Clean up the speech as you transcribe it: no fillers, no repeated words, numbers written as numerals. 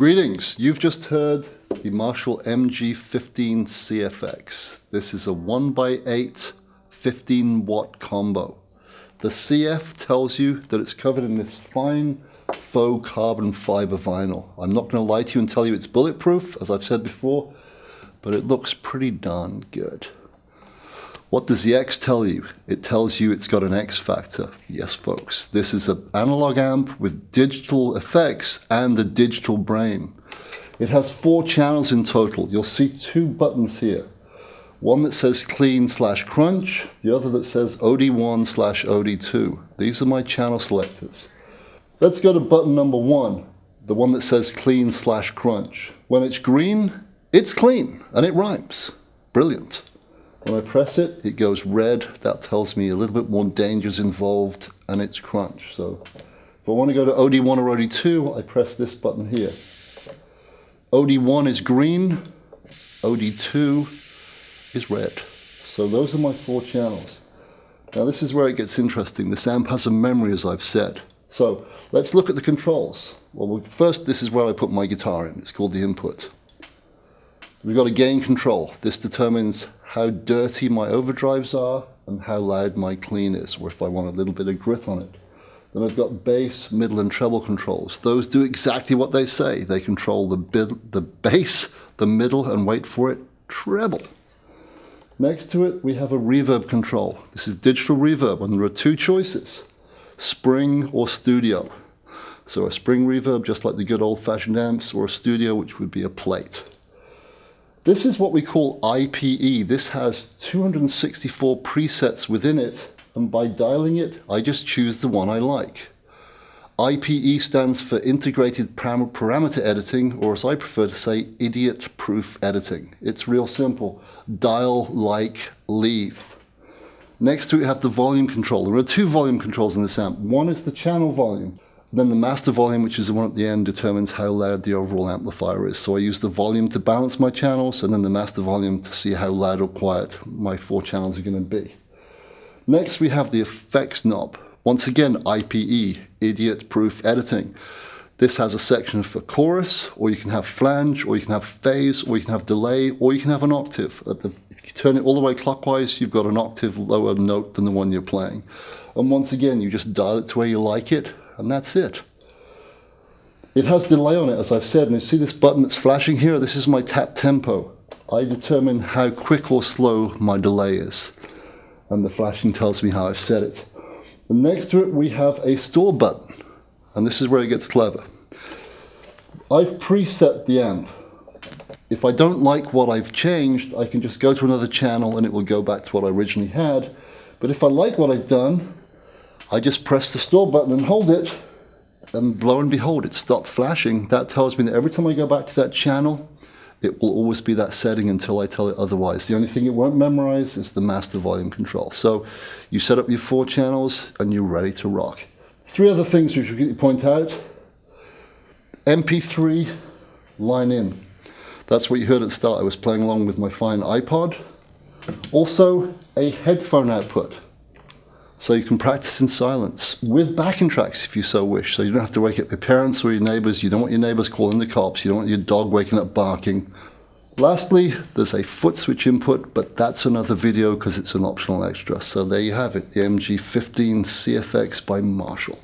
Greetings, you've just heard the Marshall MG15CFX. This is a 1x8 15-watt combo. The CF tells you that it's covered in this fine faux carbon fiber vinyl. I'm not going to lie to you and tell you it's bulletproof, as I've said before, but it looks pretty darn good. What does the X tell you? It tells you it's got an X factor. Yes, folks, this is an analog amp with digital effects and a digital brain. It has 4 channels in total. You'll see 2 buttons here. One that says clean/crunch, the other that says OD1/OD2. These are my channel selectors. Let's go to button number 1, the one that says clean/crunch. When it's green, it's clean, and it rhymes. Brilliant. When I press it, it goes red. That tells me a little bit more danger is involved, and it's crunch. So if I want to go to OD1 or OD2, I press this button here. OD1 is green, OD2 is red. So those are my 4 channels. Now this is where it gets interesting. This amp has a memory, as I've said. So let's look at the controls. Well, first, this is where I put my guitar in. It's called the input. We've got a gain control. This determines how dirty my overdrives are and how loud my clean is, or if I want a little bit of grit on it. Then I've got bass, middle, and treble controls. Those do exactly what they say. They control the bass, the middle, and wait for it, treble. Next to it, we have a reverb control. This is digital reverb, and there are 2 choices, spring or studio. So a spring reverb, just like the good old-fashioned amps, or a studio, which would be a plate. This is what we call IPE. This has 264 presets within it, and by dialing it, I just choose the one I like. IPE stands for Integrated Parameter Editing, or as I prefer to say, idiot-proof editing. It's real simple. Dial, like, leave. Next to it, we have the volume control. There are 2 volume controls in this amp. One is the channel volume. Then the master volume, which is the one at the end, determines how loud the overall amplifier is. So I use the volume to balance my channels, and then the master volume to see how loud or quiet my 4 channels are going to be. Next, we have the effects knob. Once again, IPE, idiot-proof editing. This has a section for chorus, or you can have flange, or you can have phase, or you can have delay, or you can have an octave. If you turn it all the way clockwise, you've got an octave lower note than the one you're playing. And once again, you just dial it to where you like it, and that's it. It has delay on it, as I've said, and you see this button that's flashing here? This is my tap tempo. I determine how quick or slow my delay is, and the flashing tells me how I've set it. And next to it, we have a store button, and this is where it gets clever. I've preset the amp. If I don't like what I've changed, I can just go to another channel and it will go back to what I originally had. But if I like what I've done, I just press the store button and hold it, and lo and behold, it stopped flashing. That tells me that every time I go back to that channel, it will always be that setting until I tell it otherwise. The only thing it won't memorize is the master volume control. So you set up your 4 channels and you're ready to rock. 3 other things which we should point out. MP3 line in. That's what you heard at the start. I was playing along with my fine iPod. Also, a headphone output. So you can practice in silence with backing tracks if you so wish. So you don't have to wake up your parents or your neighbors. You don't want your neighbors calling the cops. You don't want your dog waking up barking. Lastly, there's a Footswitch Input, but that's another video because it's an optional extra. So there you have it, the MG15CFX by Marshall.